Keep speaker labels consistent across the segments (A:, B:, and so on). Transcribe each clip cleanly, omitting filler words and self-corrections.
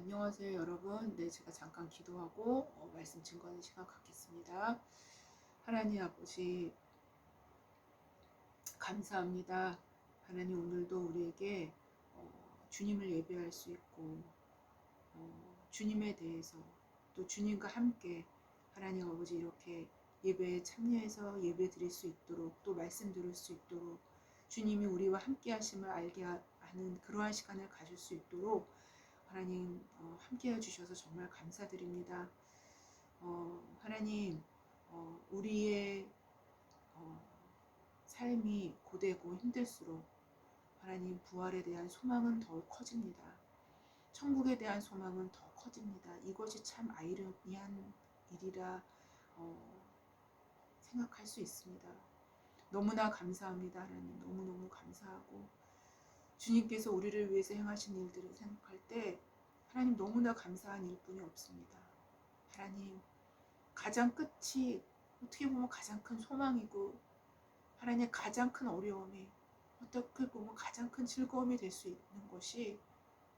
A: 안녕하세요 여러분. 네, 제가 잠깐 기도하고 말씀 증거하는 시간 갖겠습니다. 하나님 아버지 감사합니다. 하나님 오늘도 우리에게 주님을 예배할 수 있고 주님에 대해서 또 주님과 함께 하나님 아버지 이렇게 예배에 참여해서 예배 드릴 수 있도록 또 말씀 들을 수 있도록 주님이 우리와 함께 하심을 알게 하는 그러한 시간을 가질 수 있도록 하나님 함께 해주셔서 정말 감사드립니다. 하나님 우리의 삶이 고되고 힘들수록 하나님 부활에 대한 소망은 더 커집니다. 천국에 대한 소망은 더 커집니다. 이것이 참 아이러니한 일이라 생각할 수 있습니다. 너무나 감사합니다. 하나님 너무너무 감사하고 주님께서 우리를 위해서 행하신 일들을 생각할 때 하나님 너무나 감사한 일뿐이 없습니다. 하나님 가장 끝이 어떻게 보면 가장 큰 소망이고 하나님 가장 큰 어려움이 어떻게 보면 가장 큰 즐거움이 될 수 있는 것이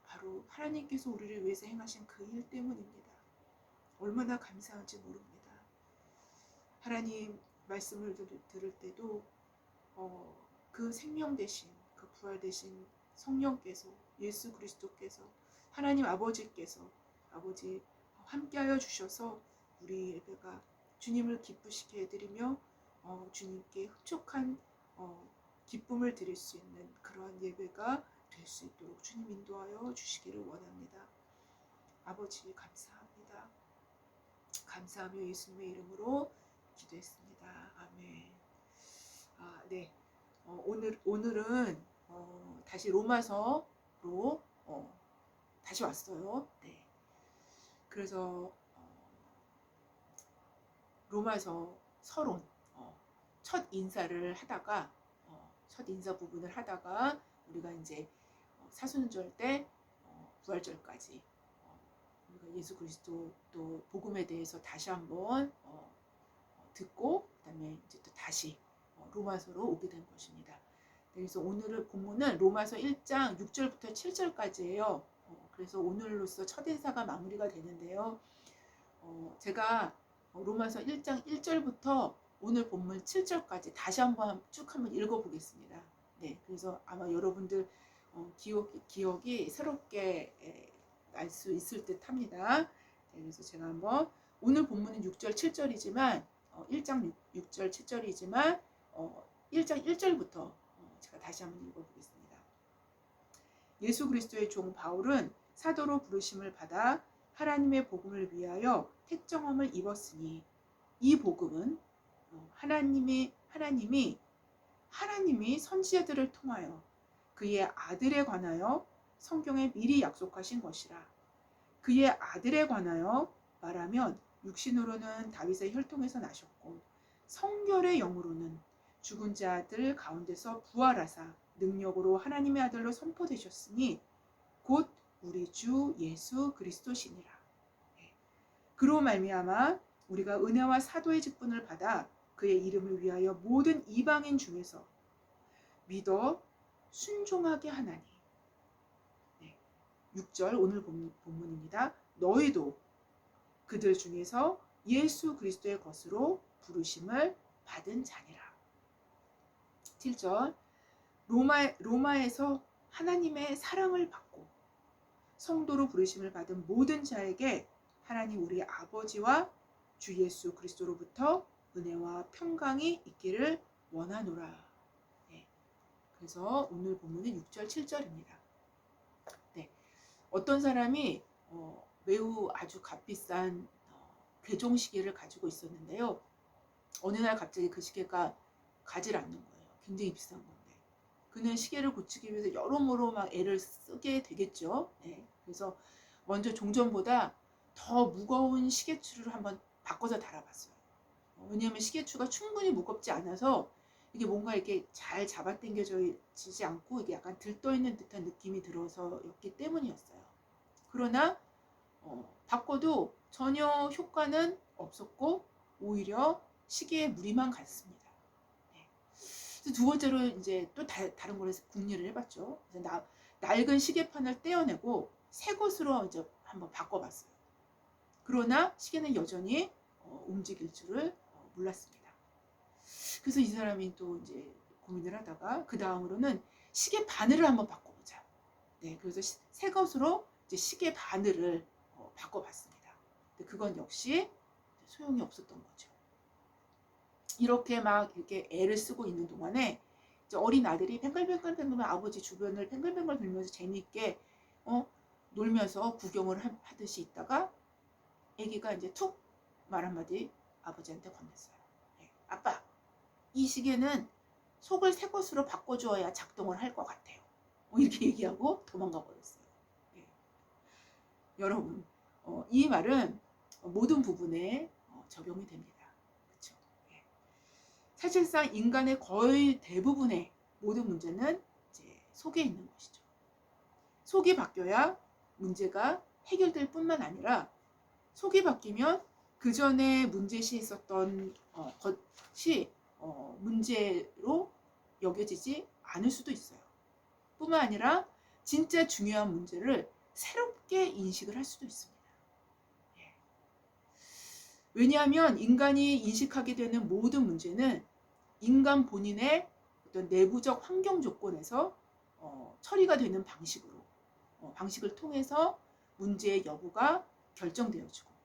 A: 바로 하나님께서 우리를 위해서 행하신 그 일 때문입니다. 얼마나 감사한지 모릅니다. 하나님 말씀을 들을 때도 그 생명 되신 그 부활 되신 성령께서 예수 그리스도께서 하나님 아버지께서 아버지 함께하여 주셔서 우리 예배가 주님을 기쁘시게 해드리며 주님께 흡족한 기쁨을 드릴 수 있는 그러한 예배가 될 수 있도록 주님 인도하여 주시기를 원합니다. 아버지 감사합니다. 감사하며 예수님의 이름으로 기도했습니다. 아멘. 네. 오늘은 다시 로마서로 다시 왔어요. 네. 그래서 로마서 서론 첫 인사를 하다가 첫 인사 부분을 하다가 우리가 이제 사순절 때 부활절까지 우리가 예수 그리스도 또 복음에 대해서 다시 한번 듣고 그다음에 이제 또 다시 로마서로 오게 된 것입니다. 그래서 오늘의 본문은 로마서 1장 6절부터 7절까지예요. 그래서 오늘로서 첫 인사가 마무리가 되는데요. 제가 로마서 1장 1절부터 오늘 본문 7절까지 다시 한번 쭉 한번 읽어보겠습니다. 네, 그래서 아마 여러분들 기억이 새롭게 날 수 있을 듯 합니다. 네, 그래서 제가 한번 오늘 본문은 6절 7절이지만 1장 6절 7절이지만 1장 1절부터 제가 다시 한번 읽어보겠습니다. 예수 그리스도의 종 바울은 사도로 부르심을 받아 하나님의 복음을 위하여 택정함을 입었으니 이 복음은 하나님이 선지자들을 통하여 그의 아들에 관하여 성경에 미리 약속하신 것이라. 그의 아들에 관하여 말하면 육신으로는 다윗의 혈통에서 나셨고 성결의 영으로는 죽은 자들 가운데서 부활하사 능력으로 하나님의 아들로 선포되셨으니 곧 우리 주 예수 그리스도시니라. 그로 말미암아 우리가 은혜와 사도의 직분을 받아 그의 이름을 위하여 모든 이방인 중에서 믿어 순종하게 하나니. 6절 오늘 본문입니다. 너희도 그들 중에서 예수 그리스도의 것으로 부르심을 받은 자니라. 7절 로마에서 하나님의 사랑을 받고 성도로 부르심을 받은 모든 자에게 하나님 우리 아버지와 주 예수 그리스도로부터 은혜와 평강이 있기를 원하노라. 네. 그래서 오늘 본문은 6절 7절입니다. 네. 어떤 사람이 매우 아주 값비싼 괴종 시계를 가지고 있었는데요. 어느 날 갑자기 그 시계가 가질 않는 거예요. 굉장히 비싼 건데. 그는 시계를 고치기 위해서 여러모로 막 애를 쓰게 되겠죠. 네. 그래서 먼저 종전보다 더 무거운 시계추를 한번 바꿔서 달아봤어요. 왜냐하면 시계추가 충분히 무겁지 않아서 이게 뭔가 이렇게 잘 잡아당겨지지 않고 이게 약간 들떠있는 듯한 느낌이 들어서였기 때문이었어요. 그러나 바꿔도 전혀 효과는 없었고 오히려 시계에 무리만 갔습니다. 네. 두 번째로 이제 또 다른 거를 궁리를 해봤죠. 그래서 낡은 시계판을 떼어내고 새 것으로 이제 한번 바꿔봤어요. 그러나 시계는 여전히 움직일 줄을 몰랐습니다. 그래서 이 사람이 또 이제 고민을 하다가 그 다음으로는 시계 바늘을 한번 바꿔보자. 네, 그래서 새 것으로 이제 시계 바늘을 바꿔봤습니다. 근데 그건 역시 소용이 없었던 거죠. 이렇게 막 이렇게 애를 쓰고 있는 동안에 이제 어린 아들이 뱅글뱅글 아버지 주변을 뱅글뱅글 돌면서 재미있게 놀면서 구경을 하듯이 있다가 아기가 이제 툭 말 한마디 아버지한테 건넸어요. 네, 아빠, 이 시계는 속을 새 것으로 바꿔주어야 작동을 할 것 같아요. 이렇게 얘기하고 도망가 버렸어요. 네. 여러분, 이 말은 모든 부분에 적용이 됩니다. 그렇죠? 네. 사실상 인간의 거의 대부분의 모든 문제는 이제 속에 있는 것이죠. 속이 바뀌어야 문제가 해결될 뿐만 아니라 속이 바뀌면 그 전에 문제시 있었던 것이 문제로 여겨지지 않을 수도 있어요. 뿐만 아니라 진짜 중요한 문제를 새롭게 인식을 할 수도 있습니다. 왜냐하면 인간이 인식하게 되는 모든 문제는 인간 본인의 어떤 내부적 환경 조건에서 처리가 되는 방식을 통해서 문제의 여부가 결정되어지고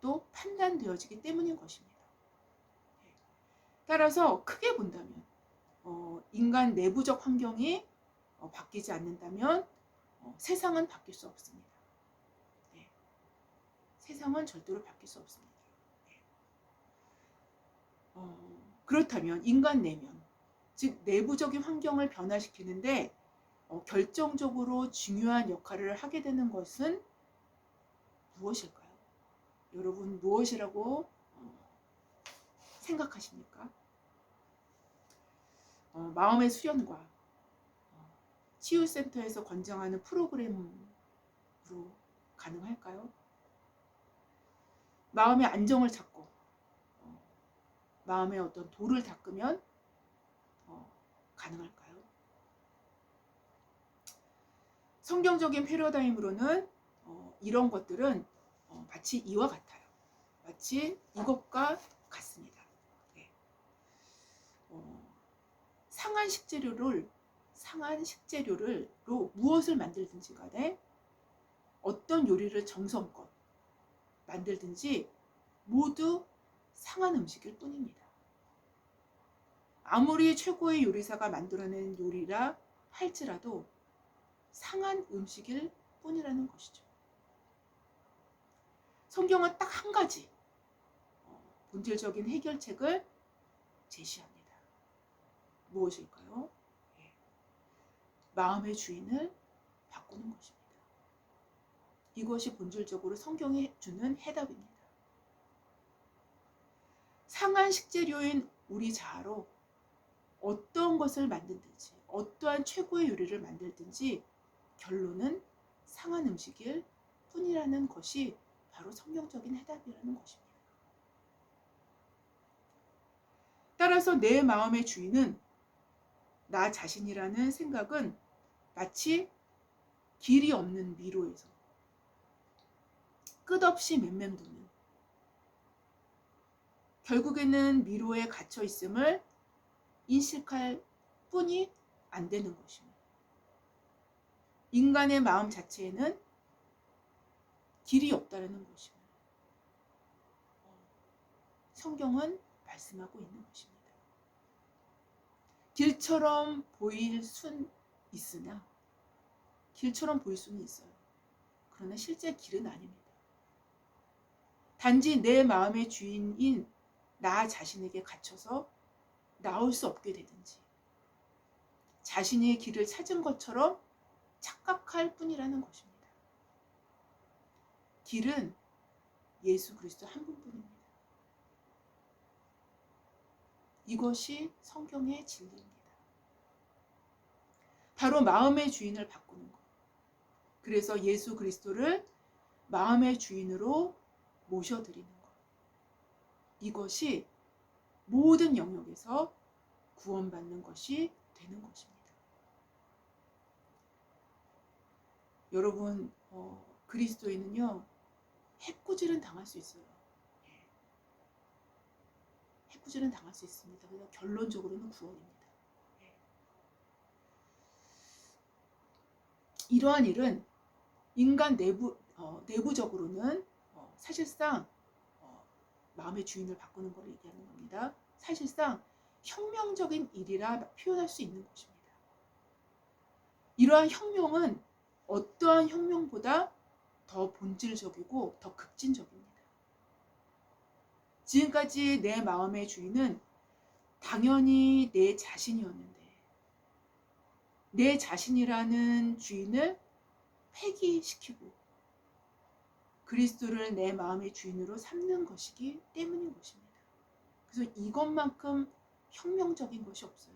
A: 또 판단되어지기 때문인 것입니다. 따라서 크게 본다면 인간 내부적 환경이 바뀌지 않는다면 세상은 바뀔 수 없습니다. 네. 세상은 절대로 바뀔 수 없습니다. 네. 그렇다면 인간 내면, 즉 내부적인 환경을 변화시키는데 결정적으로 중요한 역할을 하게 되는 것은 무엇일까요? 여러분 무엇이라고 생각하십니까? 마음의 수련과 치유센터에서 권장하는 프로그램으로 가능할까요? 마음의 안정을 찾고 마음의 어떤 돌을 닦으면 가능할까요? 성경적인 패러다임으로는 이런 것들은 마치 이와 같아요. 마치 이것과 같습니다. 네. 상한 식재료로 무엇을 만들든지 간에 어떤 요리를 정성껏 만들든지 모두 상한 음식일 뿐입니다. 아무리 최고의 요리사가 만들어낸 요리라 할지라도 상한 음식일 뿐이라는 것이죠. 성경은 딱 한 가지 본질적인 해결책을 제시합니다. 무엇일까요? 마음의 주인을 바꾸는 것입니다. 이것이 본질적으로 성경이 주는 해답입니다. 상한 식재료인 우리 자아로 어떤 것을 만들든지 어떠한 최고의 요리를 만들든지 결론은 상한 음식일 뿐이라는 것이 바로 성경적인 해답이라는 것입니다. 따라서 내 마음의 주인은 나 자신이라는 생각은 마치 길이 없는 미로에서 끝없이 맴맴도는 결국에는 미로에 갇혀 있음을 인식할 뿐이 안 되는 것입니다. 인간의 마음 자체에는 길이 없다는 것입니다. 성경은 말씀하고 있는 것입니다. 길처럼 보일 순 있으나 길처럼 보일 수는 있어요. 그러나 실제 길은 아닙니다. 단지 내 마음의 주인인 나 자신에게 갇혀서 나올 수 없게 되든지 자신의 길을 찾은 것처럼 착각할 뿐이라는 것입니다. 길은 예수 그리스도 한 분뿐입니다. 이것이 성경의 진리입니다. 바로 마음의 주인을 바꾸는 것. 그래서 예수 그리스도를 마음의 주인으로 모셔드리는 것. 이것이 모든 영역에서 구원받는 것이 되는 것입니다. 여러분, 그리스도인은요, 해꾸질은 당할 수 있어요. 예. 해꾸질은 당할 수 있습니다. 그래서 결론적으로는 구원입니다. 예. 이러한 일은 인간 내부적으로는 사실상 마음의 주인을 바꾸는 걸 얘기하는 겁니다. 사실상 혁명적인 일이라 표현할 수 있는 것입니다. 이러한 혁명은 어떠한 혁명보다 더 본질적이고 더 극진적입니다. 지금까지 내 마음의 주인은 당연히 내 자신이었는데 내 자신이라는 주인을 폐기시키고 그리스도를 내 마음의 주인으로 삼는 것이기 때문인 것입니다. 그래서 이것만큼 혁명적인 것이 없어요.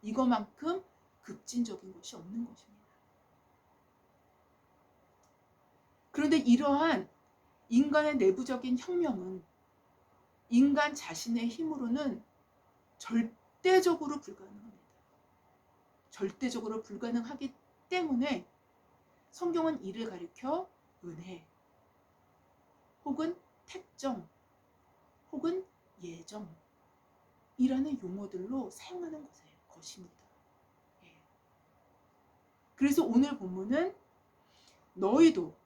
A: 이것만큼 급진적인 것이 없는 것입니다. 그런데 이러한 인간의 내부적인 혁명은 인간 자신의 힘으로는 절대적으로 불가능합니다. 절대적으로 불가능하기 때문에 성경은 이를 가리켜 은혜, 혹은 택정, 혹은 예정이라는 용어들로 사용하는 것입니다. 예. 그래서 오늘 본문은 너희도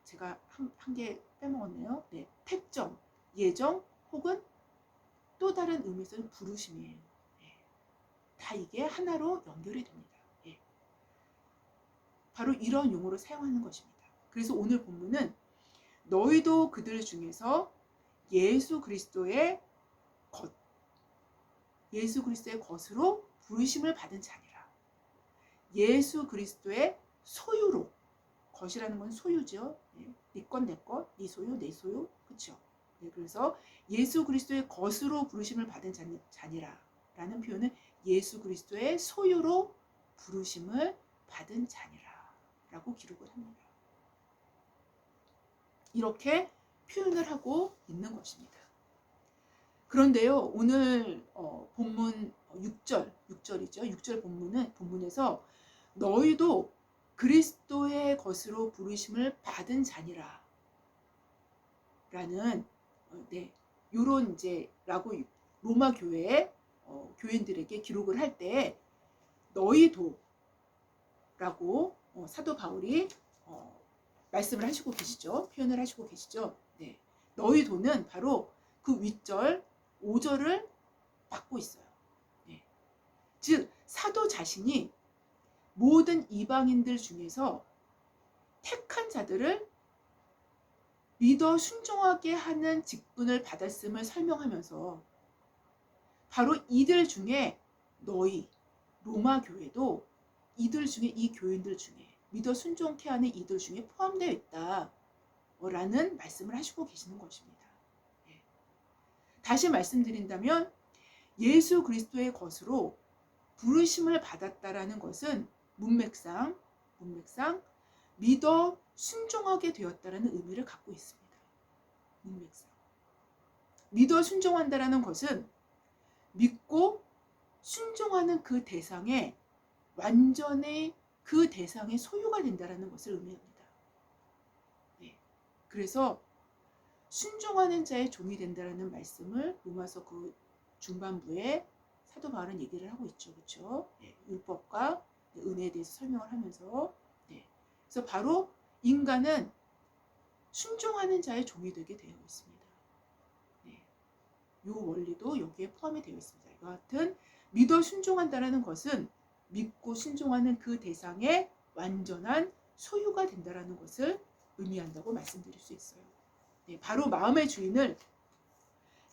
A: 제가 한 개 빼먹었네요. 네, 택정, 예정, 혹은 또 다른 의미에서는 부르심이에요. 예. 다 이게 하나로 연결이 됩니다. 예. 바로 이런 용어로 사용하는 것입니다. 그래서 오늘 본문은 너희도 그들 중에서 예수 그리스도의 것으로 부르심을 받은 자니라. 예수 그리스도의 소유로, 것이라는 건 소유죠. 네 것, 내 것, 네 소유, 내 소유, 그렇죠? 네, 그래서 예수 그리스도의 것으로 부르심을 받은 자니라 라는 표현은 예수 그리스도의 소유로 부르심을 받은 자니라 라고 기록을 합니다. 이렇게 표현을 하고 있는 것입니다. 그런데요, 오늘 본문 6절이죠. 6절 본문에서 너희도 그리스도의 것으로 부르심을 받은 자니라 라는 요런 라고 로마 교회의 교인들에게 기록을 할 때 너희도 라고 사도 바울이 말씀을 하시고 계시죠. 표현을 하시고 계시죠. 네. 너희도는 바로 그 윗절 5절을 받고 있어요. 네. 즉 사도 자신이 모든 이방인들 중에서 택한 자들을 믿어 순종하게 하는 직분을 받았음을 설명하면서 바로 이들 중에 너희 로마 교회도 이들 중에 이 교인들 중에 믿어 순종케 하는 이들 중에 포함되어 있다라는 말씀을 하시고 계시는 것입니다. 다시 말씀드린다면 예수 그리스도의 것으로 부르심을 받았다라는 것은 문맥상 믿어 순종하게 되었다라는 의미를 갖고 있습니다. 문맥상 믿어 순종한다라는 것은 믿고 순종하는 그 대상에 완전히 그 대상의 소유가 된다라는 것을 의미합니다. 네. 그래서 순종하는 자의 종이 된다라는 말씀을 로마서 그 중반부에 사도 바울은 얘기를 하고 있죠. 그렇죠? 네. 율법과 은혜에 대해서 설명을 하면서 그래서 바로 인간은 순종하는 자의 종이 되게 되어 있습니다. 이 원리도 여기에 포함이 되어 있습니다. 이와 같은 믿어 순종한다라는 것은 믿고 순종하는 그 대상의 완전한 소유가 된다라는 것을 의미한다고 말씀드릴 수 있어요. 바로 마음의 주인을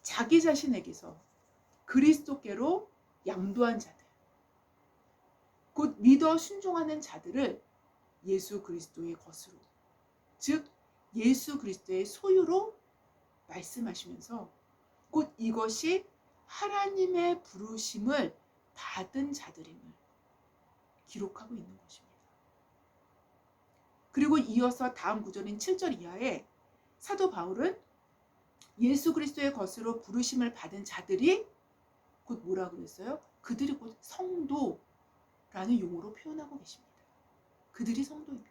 A: 자기 자신에게서 그리스도께로 양도한 자들, 곧 믿어 순종하는 자들을 예수 그리스도의 것으로, 즉 예수 그리스도의 소유로 말씀하시면서 곧 이것이 하나님의 부르심을 받은 자들임을 기록하고 있는 것입니다. 그리고 이어서 다음 구절인 7절 이하에 사도 바울은 예수 그리스도의 것으로 부르심을 받은 자들이 곧 뭐라 그랬어요? 그들이 곧 성도라는 용어로 표현하고 계십니다. 그들이 성도입니다.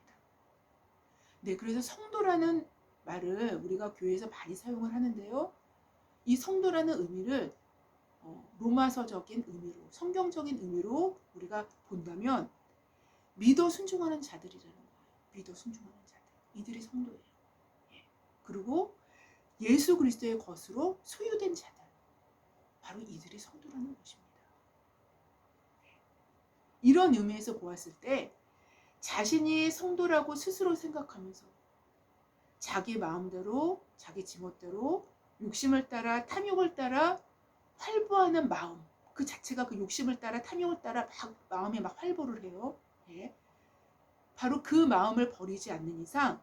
A: 네, 그래서 성도라는 말을 우리가 교회에서 많이 사용을 하는데요. 이 성도라는 의미를 로마서적인 의미로, 성경적인 의미로 우리가 본다면 믿어 순종하는 자들이라는 거예요. 믿어 순종하는 자들. 이들이 성도예요. 예. 그리고 예수 그리스도의 것으로 소유된 자들. 바로 이들이 성도라는 것입니다. 이런 의미에서 보았을 때 자신이 성도라고 스스로 생각하면서 자기 마음대로, 자기 지멋대로 욕심을 따라, 탐욕을 따라 활보하는 마음, 그 자체가 그 욕심을 따라, 탐욕을 따라 막 마음에 막 활보를 해요. 예. 바로 그 마음을 버리지 않는 이상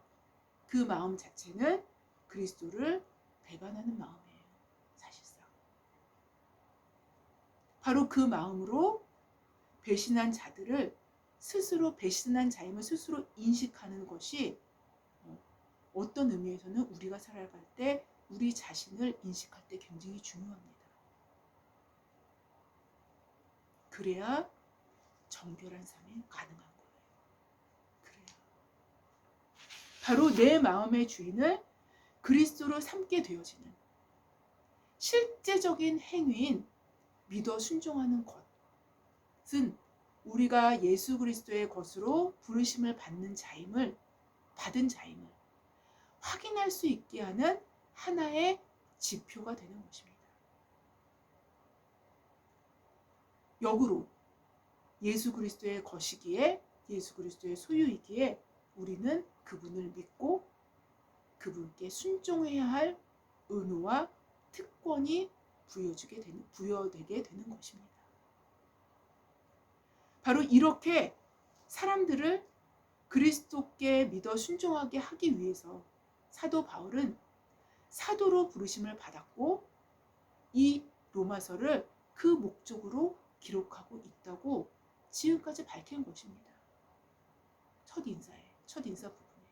A: 그 마음 자체는 그리스도를 배반하는 마음이에요. 사실상. 바로 그 마음으로 배신한 자들을 스스로, 배신한 자임을 스스로 인식하는 것이 어떤 의미에서는 우리가 살아갈 때 우리 자신을 인식할 때 굉장히 중요합니다. 그래야 정결한 삶이 가능한 거예요. 그래요. 바로 내 마음의 주인을 그리스도로 삼게 되어지는 실제적인 행위인 믿어 순종하는 것은 우리가 예수 그리스도의 것으로 부르심을 받은 자임을 확인할 수 있게 하는 하나의 지표가 되는 것입니다. 역으로 예수 그리스도의 것이기에, 예수 그리스도의 소유이기에 우리는 그분을 믿고 그분께 순종해야 할 의무와 특권이 부여되게 되는 것입니다. 바로 이렇게 사람들을 그리스도께 믿어 순종하게 하기 위해서 사도 바울은 사도로 부르심을 받았고 이 로마서를 그 목적으로 기록하고 있다고 지금까지 밝힌 것입니다. 첫 인사 부분에.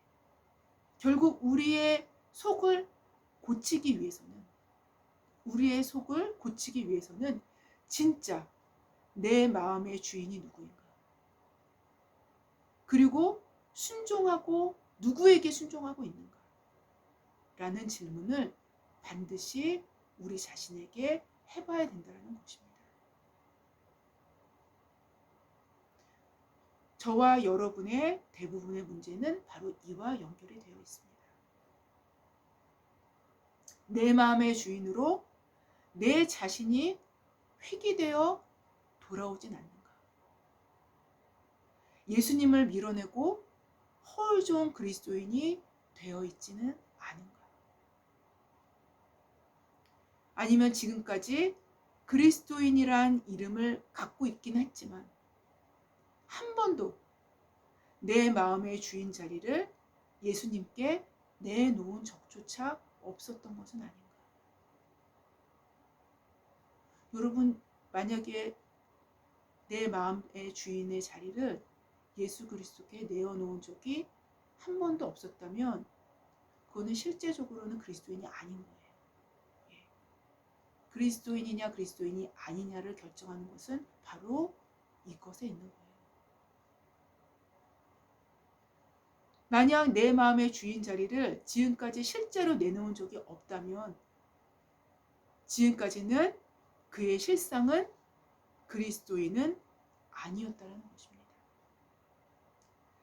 A: 결국 우리의 속을 고치기 위해서는 진짜 내 마음의 주인이 누구인가? 그리고 누구에게 순종하고 있는가? 라는 질문을 반드시 우리 자신에게 해봐야 된다는 것입니다. 저와 여러분의 대부분의 문제는 바로 이와 연결이 되어 있습니다. 내 마음의 주인으로 내 자신이 회귀되어 돌아오진 않는가? 예수님을 밀어내고 허울 좋은 그리스도인이 되어 있지는 않은가? 아니면 지금까지 그리스도인이란 이름을 갖고 있긴 했지만 한 번도 내 마음의 주인 자리를 예수님께 내놓은 적조차 없었던 것은 아닌가? 여러분, 만약에 내 마음의 주인의 자리를 예수 그리스도께 내어놓은 적이 한 번도 없었다면 그거는 실제적으로는 그리스도인이 아닌 거예요. 예. 그리스도인이냐 그리스도인이 아니냐를 결정하는 것은 바로 이것에 있는 거예요. 만약 내 마음의 주인 자리를 지금까지 실제로 내놓은 적이 없다면 지금까지는 그의 실상은 그리스도인은 아니었다는 것입니다.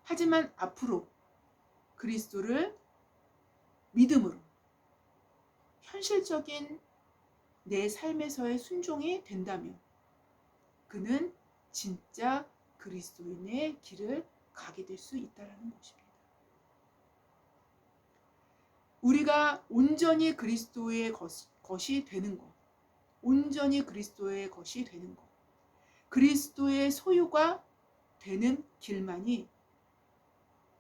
A: 하지만 앞으로 그리스도를 믿음으로 현실적인 내 삶에서의 순종이 된다면 그는 진짜 그리스도인의 길을 가게 될 수 있다는 것입니다. 우리가 온전히 그리스도의 것이 되는 것, 온전히 그리스도의 것이 되는 것, 그리스도의 소유가 되는 길만이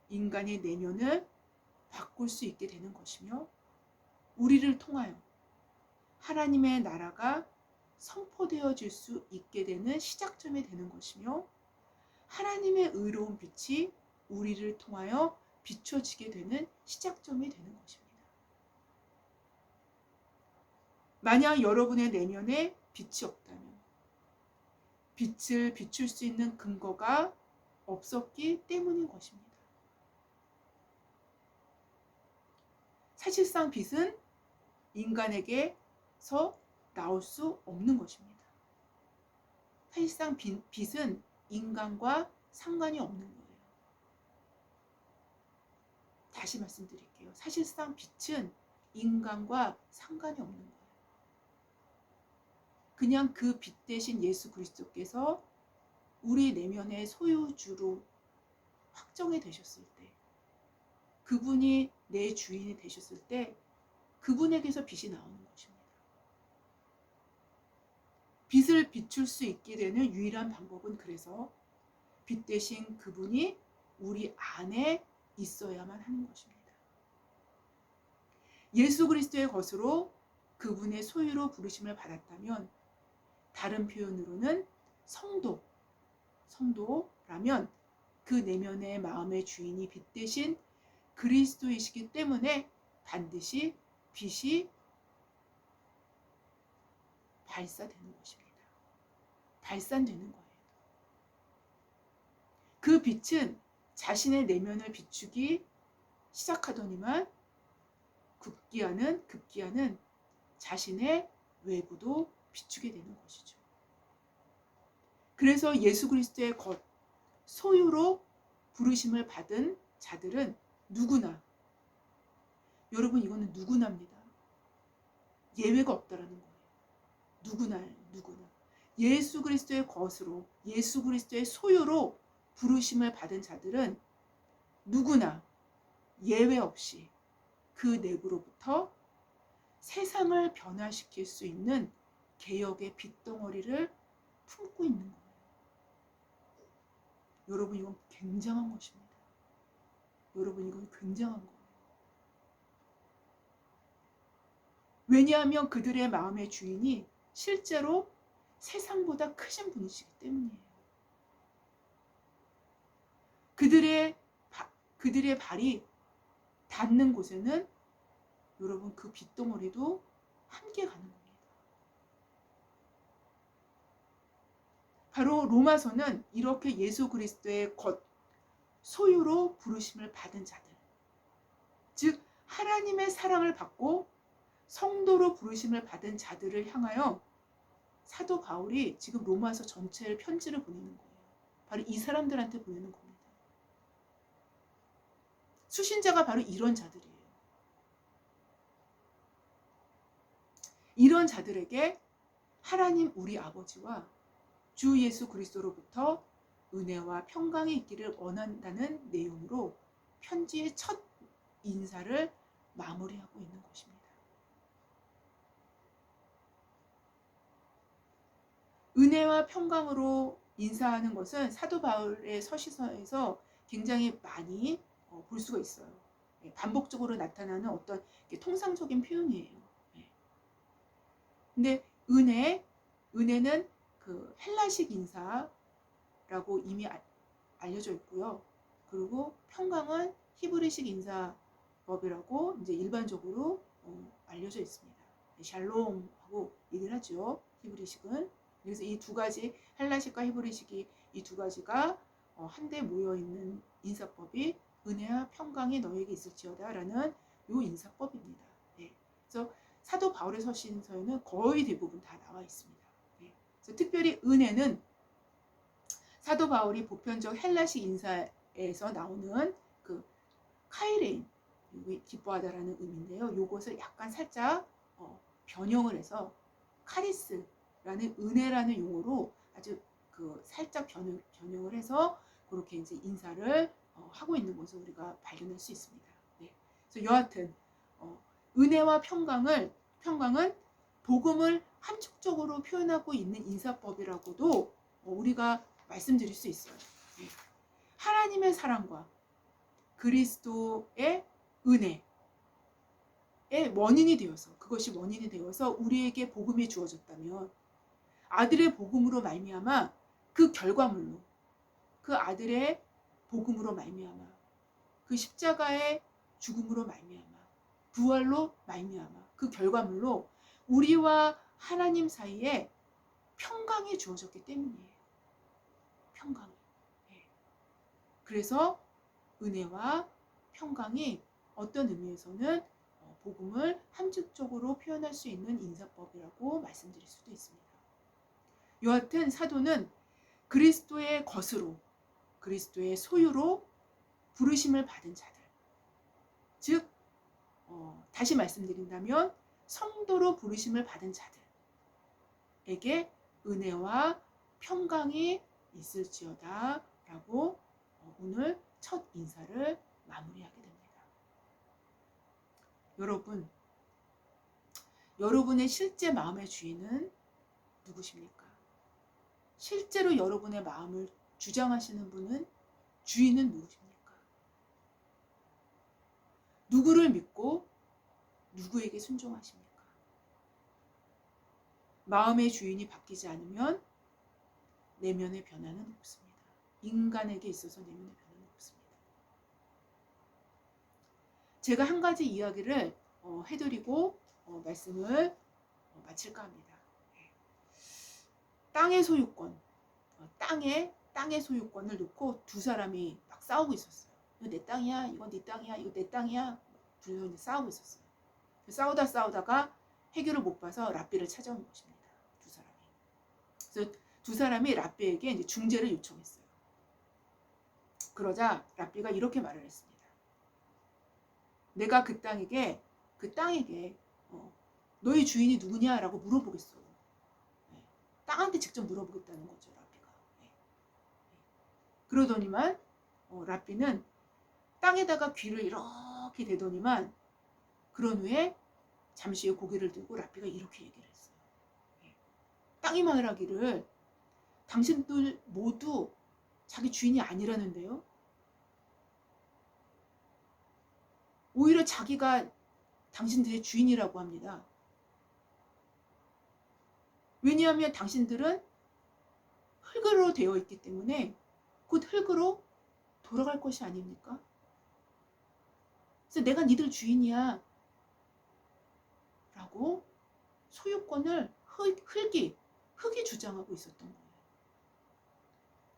A: 인간의 내면을 바꿀 수 있게 되는 것이며 우리를 통하여 하나님의 나라가 선포되어질 수 있게 되는 시작점이 되는 것이며 하나님의 의로운 빛이 우리를 통하여 비춰지게 되는 시작점이 되는 것입니다. 만약 여러분의 내면에 빛이 없다면 빛을 비출 수 있는 근거가 없었기 때문인 것입니다. 사실상 빛은 인간에게서 나올 수 없는 것입니다. 사실상 빛은 인간과 상관이 없는 거예요. 다시 말씀드릴게요. 사실상 빛은 인간과 상관이 없는 거예요. 그냥 그 빛 대신 예수 그리스도께서 우리 내면의 소유주로 확정이 되셨을 때, 그분이 내 주인이 되셨을 때 그분에게서 빛이 나오는 것입니다. 빛을 비출 수 있게 되는 유일한 방법은 그래서 빛 대신 그분이 우리 안에 있어야만 하는 것입니다. 예수 그리스도의 것으로 그분의 소유로 부르심을 받았다면, 다른 표현으로는 성도라면 그 내면의 마음의 주인이 빛 대신 그리스도이시기 때문에 반드시 빛이 발사되는 것입니다. 발산되는 거예요. 그 빛은 자신의 내면을 비추기 시작하더니만 급기야는 자신의 외부도 비추게 되는 것이죠. 그래서 예수 그리스도의 것, 소유로 부르심을 받은 자들은 누구나, 여러분 이거는 누구나입니다. 예외가 없다라는 거예요. 누구나. 예수 그리스도의 것으로, 예수 그리스도의 소유로 부르심을 받은 자들은 누구나 예외 없이 그 내부로부터 세상을 변화시킬 수 있는 개혁의 빛덩어리를 품고 있는 거예요. 여러분 이건 굉장한 것입니다. 여러분 이건 굉장한 거예요. 왜냐하면 그들의 마음의 주인이 실제로 세상보다 크신 분이시기 때문이에요. 그들의 발이 닿는 곳에는 여러분 그 빛덩어리도 함께 가는 겁니다. 바로 로마서는 이렇게 예수 그리스도의 것, 소유로 부르심을 받은 자들, 즉 하나님의 사랑을 받고 성도로 부르심을 받은 자들을 향하여 사도 바울이 지금 로마서 전체를 편지를 보내는 거예요. 바로 이 사람들한테 보내는 겁니다. 수신자가 바로 이런 자들이에요. 이런 자들에게 하나님 우리 아버지와 주 예수 그리스도로부터 은혜와 평강이 있기를 원한다는 내용으로 편지의 첫 인사를 마무리하고 있는 것입니다. 은혜와 평강으로 인사하는 것은 사도 바울의 서신서에서 굉장히 많이 볼 수가 있어요. 반복적으로 나타나는 어떤 통상적인 표현이에요. 근데 은혜는 그 헬라식 인사라고 이미 알려져 있고요. 그리고 평강은 히브리식 인사법이라고 이제 일반적으로 알려져 있습니다. 샬롬하고 얘기를 하죠. 히브리식은. 그래서 이 두 가지, 헬라식과 히브리식이 이 두 가지가 한데 모여 있는 인사법이 은혜와 평강이 너에게 있을지어다 라는 요 인사법입니다. 네. 그래서 사도 바울의 서신서에는 거의 대부분 다 나와 있습니다. 네. 그래서 특별히 은혜는 사도 바울이 보편적 헬라식 인사에서 나오는 그 카이레인, 기뻐하다라는 의미인데요. 요것을 약간 살짝 변형을 해서 카리스라는 은혜라는 용어로 아주 그 살짝 변형을 해서 그렇게 이제 인사를 하고 있는 것을 우리가 발견할 수 있습니다. 네. 그래서 여하튼 은혜와 평강은 복음을 함축적으로 표현하고 있는 인사법이라고도 우리가 말씀드릴 수 있어요. 네. 하나님의 사랑과 그리스도의 은혜의 원인이 되어서, 그것이 원인이 되어서 우리에게 복음이 주어졌다면 아들의 복음으로 말미암아 그 결과물로, 그 아들의 복음으로 말미암아, 그 십자가의 죽음으로 말미암아, 부활로 말미암아 그 결과물로 우리와 하나님 사이에 평강이 주어졌기 때문이에요. 평강이. 네. 그래서 은혜와 평강이 어떤 의미에서는 복음을 함축적으로 표현할 수 있는 인사법이라고 말씀드릴 수도 있습니다. 여하튼 사도는 그리스도의 것으로, 그리스도의 소유로 부르심을 받은 자들, 즉 다시 말씀드린다면 성도로 부르심을 받은 자들에게 은혜와 평강이 있을지어다 라고 오늘 첫 인사를 마무리하게 됩니다. 여러분의 실제 마음의 주인은 누구십니까? 실제로 여러분의 마음을 주장하시는 분은, 주인은 누구십니까? 누구를 믿고 누구에게 순종하십니까? 마음의 주인이 바뀌지 않으면 내면의 변화는 없습니다. 인간에게 있어서 내면의 변화는 없습니다. 제가 한 가지 이야기를 해드리고 말씀을 마칠까 합니다. 땅의 소유권, 땅의 소유권을 놓고 두 사람이 막 싸우고 있었어요. 이거 내 땅이야, 이건 네 땅이야, 이거 내 땅이야. 둘이 싸우고 있었어요. 싸우다가 해결을 못 봐서 랍비를 찾아온 것입니다. 두 사람이. 그래서 두 사람이 랍비에게 이제 중재를 요청했어요. 그러자 랍비가 이렇게 말을 했습니다. 내가 그 땅에게 너희 주인이 누구냐라고 물어보겠어. 땅한테 직접 물어보겠다는 거죠, 랍비가. 그러더니만 랍비는 땅에다가 귀를 이렇게 대더니만 그런 후에 잠시 후에 고개를 들고 랍비가 이렇게 얘기를 했어요. 땅이 말하기를 당신들 모두 자기 주인이 아니라는데요. 오히려 자기가 당신들의 주인이라고 합니다. 왜냐하면 당신들은 흙으로 되어 있기 때문에 곧 흙으로 돌아갈 것이 아닙니까? 그래서 내가 니들 주인이야 라고 소유권을 흙이 주장하고 있었던 거예요.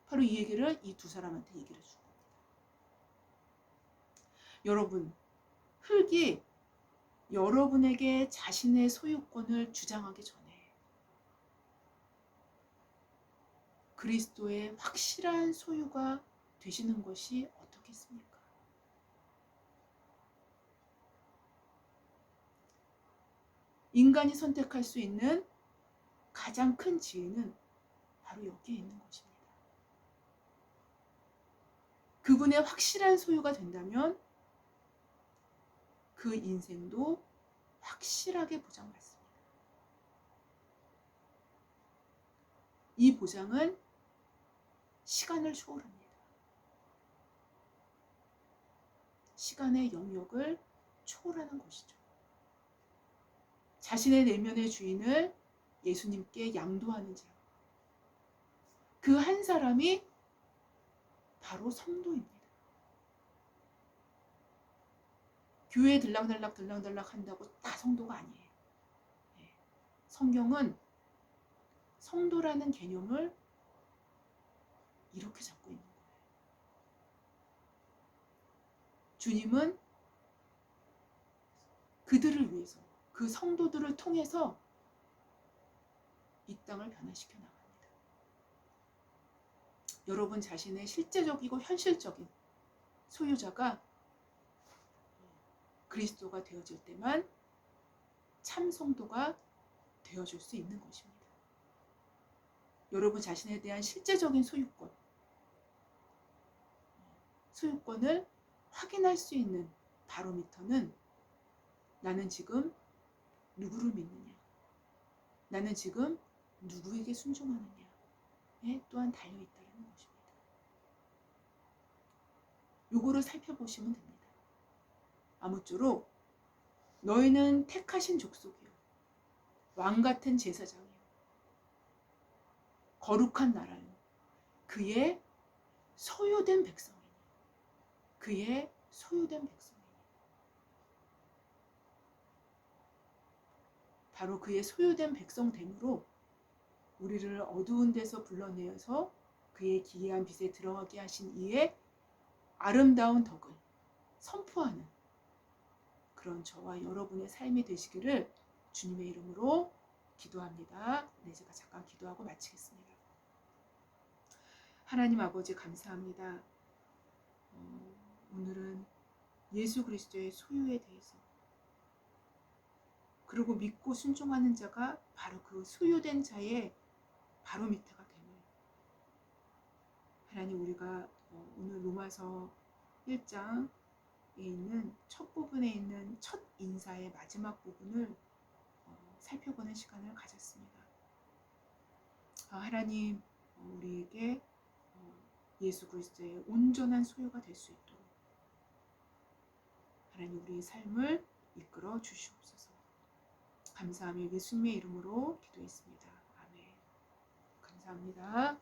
A: 바로 이 얘기를 이 두 사람한테 얘기를 해준 겁니다. 여러분, 흙이 여러분에게 자신의 소유권을 주장하기 전에 그리스도의 확실한 소유가 되시는 것이 어떻겠습니까? 인간이 선택할 수 있는 가장 큰 지혜는 바로 여기에 있는 것입니다. 그분의 확실한 소유가 된다면 그 인생도 확실하게 보장받습니다. 이 보장은 시간을 초월합니다. 시간의 영역을 초월하는 것이죠. 자신의 내면의 주인을 예수님께 양도하는 자. 그 한 사람이 바로 성도입니다. 교회에 들락달락 한다고 다 성도가 아니에요. 성경은 성도라는 개념을 이렇게 잡고 있는 거예요. 주님은 그들을 위해서, 그 성도들을 통해서 이 땅을 변화시켜 나갑니다. 여러분 자신의 실제적이고 현실적인 소유자가 그리스도가 되어질 때만 참 성도가 되어줄 수 있는 것입니다. 여러분 자신에 대한 실제적인 소유권을 확인할 수 있는 바로미터는 나는 지금 누구를 믿느냐, 나는 지금 누구에게 순종하느냐에 또한 달려있다는 것입니다. 요거를 살펴보시면 됩니다. 아무쪼록 너희는 택하신 족속이요, 왕같은 제사장이요, 거룩한 나라요, 그의 소유된 백성이니, 그의 소유된 백성이니. 바로 그의 소유된 백성됨으로 우리를 어두운 데서 불러내어서 그의 기이한 빛에 들어가게 하신 이의 아름다운 덕을 선포하는 그런 저와 여러분의 삶이 되시기를 주님의 이름으로 기도합니다. 네, 제가 잠깐 기도하고 마치겠습니다. 하나님 아버지 감사합니다. 오늘은 예수 그리스도의 소유에 대해서 그리고 믿고 순종하는 자가 바로 그 소유된 자의 바로미터가 되는 하나님 우리가 오늘 로마서 1장에 있는 첫 부분에 있는 첫 인사의 마지막 부분을 살펴보는 시간을 가졌습니다. 하나님 우리에게 예수 그리스도의 온전한 소유가 될 수 있도록 하나님 우리의 삶을 이끌어 주시옵소서. 감사하며 예수님의 이름으로 기도했습니다. 아멘. 감사합니다.